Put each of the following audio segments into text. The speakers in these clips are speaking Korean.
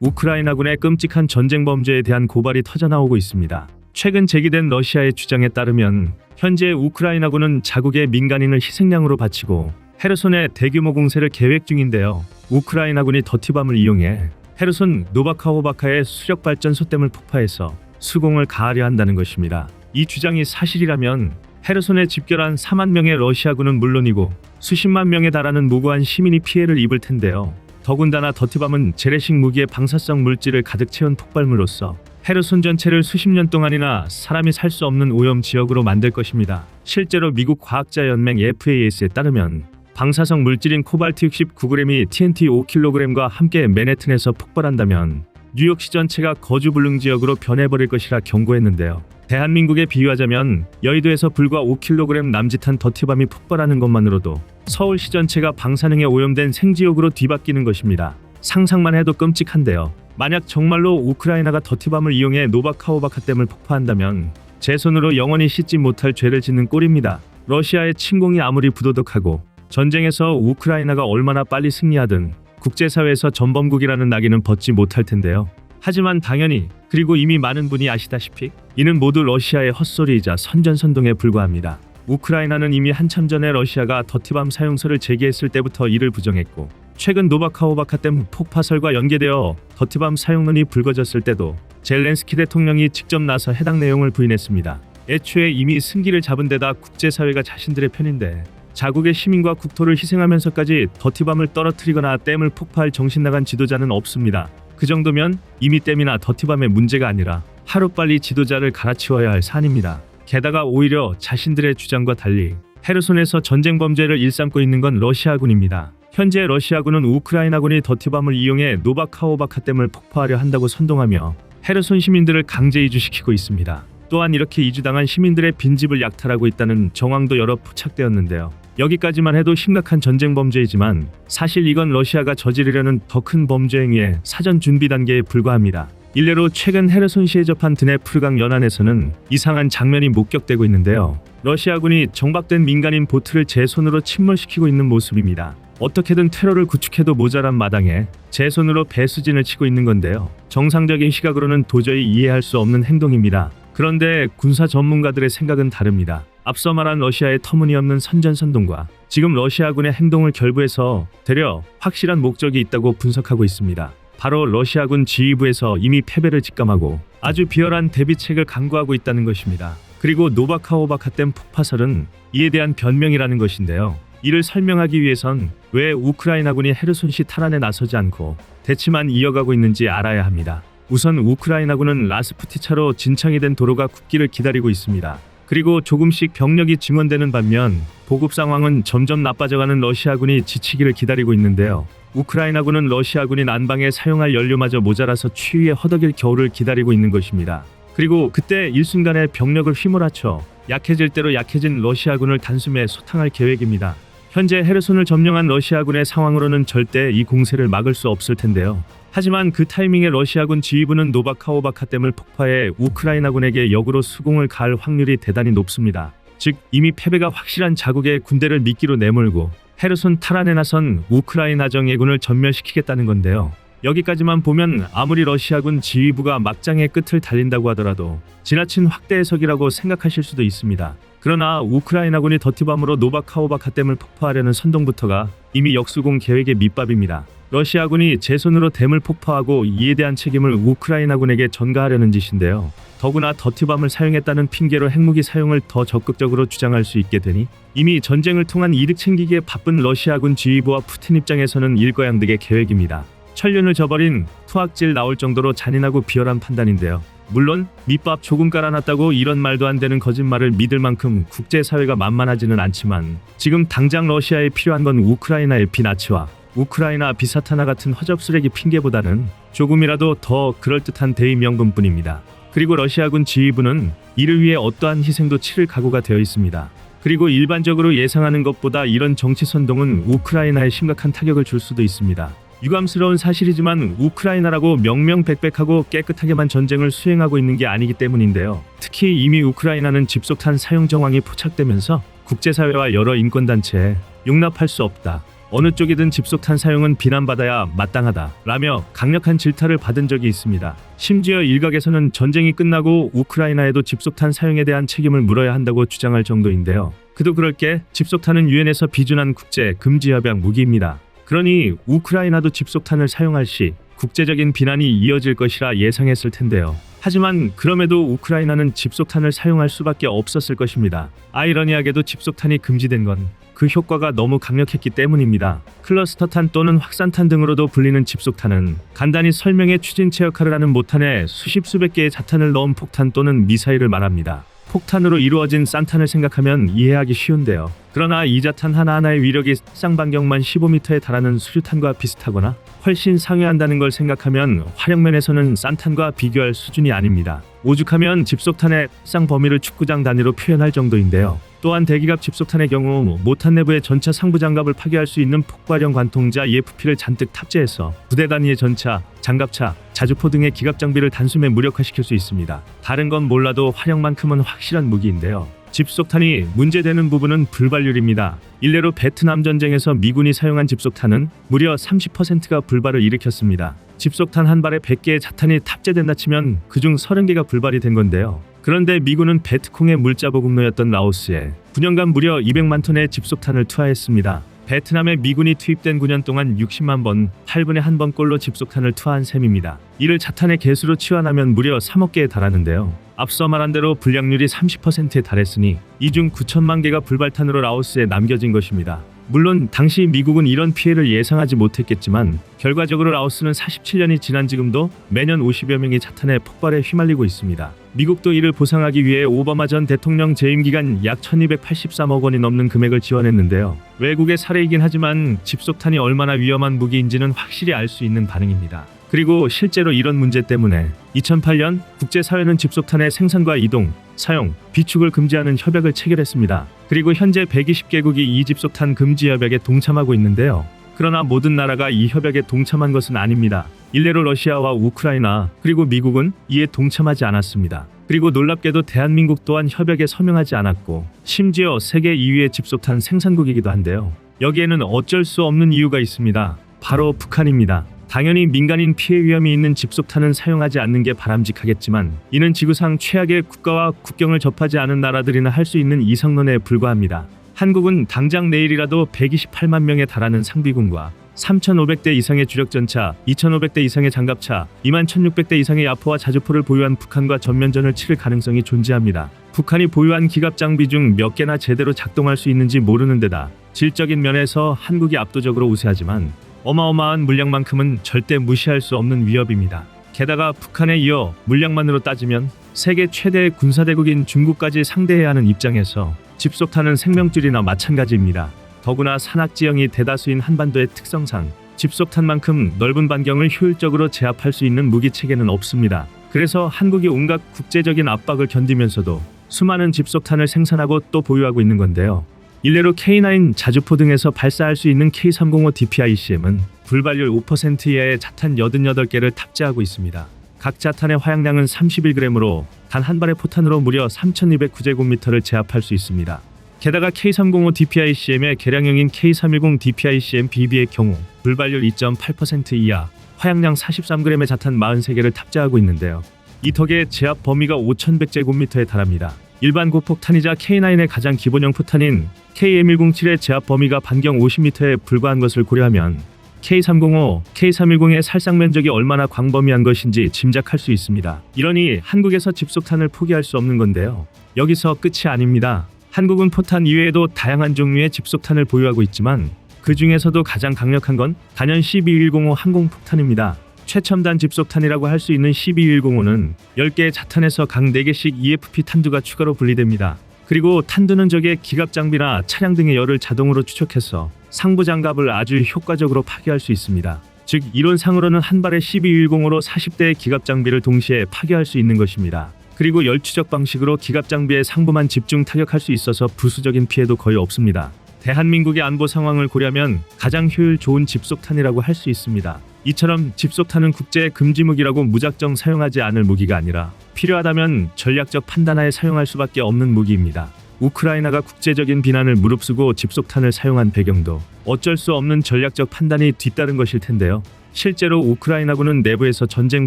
우크라이나군의 끔찍한 전쟁 범죄에 대한 고발이 터져나오고 있습니다. 최근 제기된 러시아의 주장에 따르면 현재 우크라이나군은 자국의 민간인을 희생양으로 바치고 헤르손에 대규모 공세를 계획 중인데요. 우크라이나군이 더티밤을 이용해 헤르손 노바카호바카의 수력발전소 댐을 폭파해서 수공을 가하려 한다는 것입니다. 이 주장이 사실이라면 헤르손에 집결한 4만 명의 러시아군은 물론이고 수십만 명에 달하는 무고한 시민이 피해를 입을 텐데요. 더군다나 더티밤은 재래식 무기의 방사성 물질을 가득 채운 폭발물로서 헤르손 전체를 수십 년 동안이나 사람이 살 수 없는 오염 지역으로 만들 것입니다. 실제로 미국 과학자연맹 FAS에 따르면 방사성 물질인 코발트 69g이 TNT 5kg과 함께 맨해튼에서 폭발한다면 뉴욕시 전체가 거주불능 지역으로 변해버릴 것이라 경고했는데요. 대한민국에 비유하자면 여의도에서 불과 5kg 남짓한 더티밤이 폭발하는 것만으로도 서울시 전체가 방사능에 오염된 생지옥으로 뒤바뀌는 것입니다. 상상만 해도 끔찍한데요. 만약 정말로 우크라이나가 더티밤을 이용해 노바카호바카 댐을 폭파한다면 제 손으로 영원히 씻지 못할 죄를 짓는 꼴입니다. 러시아의 침공이 아무리 부도덕하고 전쟁에서 우크라이나가 얼마나 빨리 승리하든 국제사회에서 전범국이라는 낙인은 벗지 못할 텐데요. 하지만 당연히 그리고 이미 많은 분이 아시다시피 이는 모두 러시아의 헛소리이자 선전선동에 불과합니다. 우크라이나는 이미 한참 전에 러시아가 더티밤 사용설을 제기했을 때부터 이를 부정했고 최근 노바카호바카 댐 폭파설과 연계되어 더티밤 사용론이 불거졌을 때도 젤렌스키 대통령이 직접 나서 해당 내용을 부인했습니다. 애초에 이미 승기를 잡은 데다 국제사회가 자신들의 편인데 자국의 시민과 국토를 희생하면서까지 더티밤을 떨어뜨리거나 댐을 폭파할 정신나간 지도자는 없습니다. 그 정도면 이미 댐이나 더티밤의 문제가 아니라 하루빨리 지도자를 갈아치워야 할 사안입니다. 게다가 오히려 자신들의 주장과 달리 헤르손에서 전쟁 범죄를 일삼고 있는 건 러시아군입니다. 현재 러시아군은 우크라이나군이 더티밤을 이용해 노바카호바카 댐을 폭파하려 한다고 선동하며 헤르손 시민들을 강제 이주시키고 있습니다. 또한 이렇게 이주당한 시민들의 빈집을 약탈하고 있다는 정황도 여러 포착되었는데요. 여기까지만 해도 심각한 전쟁 범죄이지만 사실 이건 러시아가 저지르려는 더 큰 범죄 행위의 사전 준비 단계에 불과합니다. 일례로 최근 헤르손시에 접한 드네프르강 연안에서는 이상한 장면이 목격되고 있는데요. 러시아군이 정박된 민간인 보트를 제 손으로 침몰시키고 있는 모습입니다. 어떻게든 테러를 구축해도 모자란 마당에 제 손으로 배수진을 치고 있는 건데요. 정상적인 시각으로는 도저히 이해할 수 없는 행동입니다. 그런데 군사 전문가들의 생각은 다릅니다. 앞서 말한 러시아의 터무니없는 선전선동과 지금 러시아군의 행동을 결부해서 되려 확실한 목적이 있다고 분석하고 있습니다. 바로 러시아군 지휘부에서 이미 패배를 직감하고 아주 비열한 대비책을 강구하고 있다는 것입니다. 그리고 노바카호바카 댐 폭파설은 이에 대한 변명이라는 것인데요. 이를 설명하기 위해선 왜 우크라이나군이 헤르손시 탈환에 나서지 않고 대치만 이어가고 있는지 알아야 합니다. 우선 우크라이나군은 라스푸티차로 진창이 된 도로가 굳기를 기다리고 있습니다. 그리고 조금씩 병력이 증원되는 반면 보급 상황은 점점 나빠져가는 러시아군이 지치기를 기다리고 있는데요. 우크라이나군은 러시아군이 난방에 사용할 연료마저 모자라서 추위에 허덕일 겨울을 기다리고 있는 것입니다. 그리고 그때 일순간에 병력을 휘몰아쳐 약해질 대로 약해진 러시아군을 단숨에 소탕할 계획입니다. 현재 헤르손을 점령한 러시아군의 상황으로는 절대 이 공세를 막을 수 없을 텐데요. 하지만 그 타이밍에 러시아군 지휘부는 노바카호바카 댐을 폭파해 우크라이나군에게 역으로 수공을 가할 확률이 대단히 높습니다. 즉 이미 패배가 확실한 자국의 군대를 미끼로 내몰고 헤르손 탈환에 나선 우크라이나 정예군을 전멸시키겠다는 건데요. 여기까지만 보면 아무리 러시아군 지휘부가 막장의 끝을 달린다고 하더라도 지나친 확대 해석이라고 생각하실 수도 있습니다. 그러나 우크라이나군이 더티밤으로 노바카호바카 댐을 폭파하려는 선동부터가 이미 역수공 계획의 밑밥입니다. 러시아군이 제 손으로 댐을 폭파하고 이에 대한 책임을 우크라이나군에게 전가하려는 짓인데요. 더구나 더티밤을 사용했다는 핑계로 핵무기 사용을 더 적극적으로 주장할 수 있게 되니 이미 전쟁을 통한 이득 챙기기에 바쁜 러시아군 지휘부와 푸틴 입장에서는 일거양득의 계획입니다. 천륜을 저버린 투악질 나올 정도로 잔인하고 비열한 판단인데요. 물론 밑밥 조금 깔아놨다고 이런 말도 안 되는 거짓말을 믿을 만큼 국제사회가 만만하지는 않지만 지금 당장 러시아에 필요한 건 우크라이나의 비나치와 우크라이나 비사타나 같은 허접쓰레기 핑계보다는 조금이라도 더 그럴듯한 대의 명분뿐입니다. 그리고 러시아군 지휘부는 이를 위해 어떠한 희생도 치를 각오가 되어 있습니다. 그리고 일반적으로 예상하는 것보다 이런 정치 선동은 우크라이나에 심각한 타격을 줄 수도 있습니다. 유감스러운 사실이지만 우크라이나라고 명명백백하고 깨끗하게만 전쟁을 수행하고 있는 게 아니기 때문인데요. 특히 이미 우크라이나는 집속탄 사용 정황이 포착되면서 국제사회와 여러 인권단체에 용납할 수 없다, 어느 쪽이든 집속탄 사용은 비난받아야 마땅하다 라며 강력한 질타를 받은 적이 있습니다. 심지어 일각에서는 전쟁이 끝나고 우크라이나에도 집속탄 사용에 대한 책임을 물어야 한다고 주장할 정도인데요. 그도 그럴 게 집속탄은 유엔에서 비준한 국제 금지 협약 무기입니다. 그러니 우크라이나도 집속탄을 사용할 시 국제적인 비난이 이어질 것이라 예상했을 텐데요. 하지만 그럼에도 우크라이나는 집속탄을 사용할 수밖에 없었을 것입니다. 아이러니하게도 집속탄이 금지된 건 그 효과가 너무 강력했기 때문입니다. 클러스터탄 또는 확산탄 등으로도 불리는 집속탄은 간단히 설명해 추진체 역할을 하는 모탄에 수십 수백 개의 자탄을 넣은 폭탄 또는 미사일을 말합니다. 폭탄으로 이루어진 싼탄을 생각하면 이해하기 쉬운데요. 그러나 이 자탄 하나하나의 위력이 쌍방경만 15m에 달하는 수류탄과 비슷하거나 훨씬 상회한다는 걸 생각하면 화력면에서는 싼탄과 비교할 수준이 아닙니다. 오죽하면 집속탄의 쌍 범위를 축구장 단위로 표현할 정도인데요. 또한 대기갑 집속탄의 경우 모탄 내부에 전차 상부 장갑을 파괴할 수 있는 폭발형 관통자 EFP를 잔뜩 탑재해서 부대 단위의 전차, 장갑차, 자주포 등의 기갑 장비를 단숨에 무력화시킬 수 있습니다. 다른 건 몰라도 화력만큼은 확실한 무기인데요. 집속탄이 문제되는 부분은 불발률입니다. 일례로 베트남 전쟁에서 미군이 사용한 집속탄은 무려 30%가 불발을 일으켰습니다. 집속탄 한 발에 100개의 자탄이 탑재된다 치면 그중 30개가 불발이 된 건데요. 그런데 미군은 베트콩의 물자보급로였던 라오스에 9년간 무려 200만 톤의 집속탄을 투하했습니다. 베트남에 미군이 투입된 9년 동안 60만 번, 8분에 1번꼴로 집속탄을 투하한 셈입니다. 이를 자탄의 개수로 치환하면 무려 3억 개에 달하는데요. 앞서 말한 대로 불량률이 30%에 달했으니 이 중 9천만 개가 불발탄으로 라오스에 남겨진 것입니다. 물론 당시 미국은 이런 피해를 예상하지 못했겠지만 결과적으로 라오스는 47년이 지난 지금도 매년 50여 명이 자탄의 폭발에 휘말리고 있습니다. 미국도 이를 보상하기 위해 오바마 전 대통령 재임 기간 약 1283억 원이 넘는 금액을 지원했는데요. 외국의 사례이긴 하지만 집속탄이 얼마나 위험한 무기인지는 확실히 알 수 있는 반응입니다. 그리고 실제로 이런 문제 때문에 2008년 국제사회는 집속탄의 생산과 이동, 사용, 비축을 금지하는 협약을 체결했습니다. 그리고 현재 120개국이 이 집속탄 금지 협약에 동참하고 있는데요. 그러나 모든 나라가 이 협약에 동참한 것은 아닙니다. 일례로 러시아와 우크라이나 그리고 미국은 이에 동참하지 않았습니다. 그리고 놀랍게도 대한민국 또한 협약에 서명하지 않았고 심지어 세계 2위의 집속탄 생산국이기도 한데요. 여기에는 어쩔 수 없는 이유가 있습니다. 바로 북한입니다. 당연히 민간인 피해 위험이 있는 집속탄은 사용하지 않는 게 바람직하겠지만 이는 지구상 최악의 국가와 국경을 접하지 않은 나라들이나 할 수 있는 이상론에 불과합니다. 한국은 당장 내일이라도 128만 명에 달하는 상비군과 3,500대 이상의 주력전차, 2,500대 이상의 장갑차, 21,600대 이상의 야포와 자주포를 보유한 북한과 전면전을 치를 가능성이 존재합니다. 북한이 보유한 기갑 장비 중 몇 개나 제대로 작동할 수 있는지 모르는 데다 질적인 면에서 한국이 압도적으로 우세하지만 어마어마한 물량만큼은 절대 무시할 수 없는 위협입니다. 게다가 북한에 이어 물량만으로 따지면 세계 최대의 군사대국인 중국까지 상대해야 하는 입장에서 집속탄은 생명줄이나 마찬가지입니다. 더구나 산악지형이 대다수인 한반도의 특성상 집속탄만큼 넓은 반경을 효율적으로 제압할 수 있는 무기체계는 없습니다. 그래서 한국이 온갖 국제적인 압박을 견디면서도 수많은 집속탄을 생산하고 또 보유하고 있는 건데요. 일례로 K9 자주포 등에서 발사할 수 있는 K305 DPICM은 불발률 5% 이하의 자탄 88개를 탑재하고 있습니다. 각 자탄의 화약량은 31g으로 단 한 발의 포탄으로 무려 3,209제곱미터를 제압할 수 있습니다. 게다가 K305 DPICM의 개량형인 K310 DPICM BB의 경우 불발률 2.8% 이하, 화약량 43g의 자탄 43개를 탑재하고 있는데요. 이 덕에 제압 범위가 5,100제곱미터에 달합니다. 일반 고폭탄이자 K9의 가장 기본형 포탄인 KM107의 제압 범위가 반경 50m에 불과한 것을 고려하면 K305, K310의 살상 면적이 얼마나 광범위한 것인지 짐작할 수 있습니다. 이러니 한국에서 집속탄을 포기할 수 없는 건데요. 여기서 끝이 아닙니다. 한국은 포탄 이외에도 다양한 종류의 집속탄을 보유하고 있지만 그 중에서도 가장 강력한 건 단연 12105 항공폭탄입니다. 최첨단 집속탄이라고 할 수 있는 12105는 10개의 자탄에서 각 4개씩 EFP 탄두가 추가로 분리됩니다. 그리고 탄두는 적의 기갑 장비나 차량 등의 열을 자동으로 추적해서 상부 장갑을 아주 효과적으로 파괴할 수 있습니다. 즉 이론상으로는 한 발의 12105로 40대의 기갑 장비를 동시에 파괴할 수 있는 것입니다. 그리고 열 추적 방식으로 기갑 장비의 상부만 집중 타격할 수 있어서 부수적인 피해도 거의 없습니다. 대한민국의 안보 상황을 고려하면 가장 효율 좋은 집속탄이라고 할 수 있습니다. 이처럼 집속탄은 국제 금지 무기라고 무작정 사용하지 않을 무기가 아니라 필요하다면 전략적 판단하에 사용할 수밖에 없는 무기입니다. 우크라이나가 국제적인 비난을 무릅쓰고 집속탄을 사용한 배경도 어쩔 수 없는 전략적 판단이 뒤따른 것일 텐데요. 실제로 우크라이나군은 내부에서 전쟁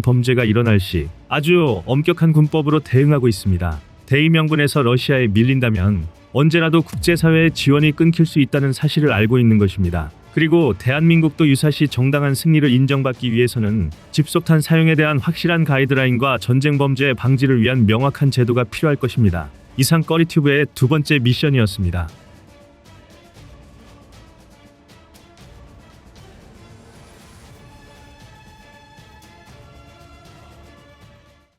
범죄가 일어날 시 아주 엄격한 군법으로 대응하고 있습니다. 대의명분에서 러시아에 밀린다면 언제라도 국제사회의 지원이 끊길 수 있다는 사실을 알고 있는 것입니다. 그리고 대한민국도 유사시 정당한 승리를 인정받기 위해서는 집속탄 사용에 대한 확실한 가이드라인과 전쟁 범죄 방지를 위한 명확한 제도가 필요할 것입니다. 이상 꺼리튜브의 두 번째 미션이었습니다.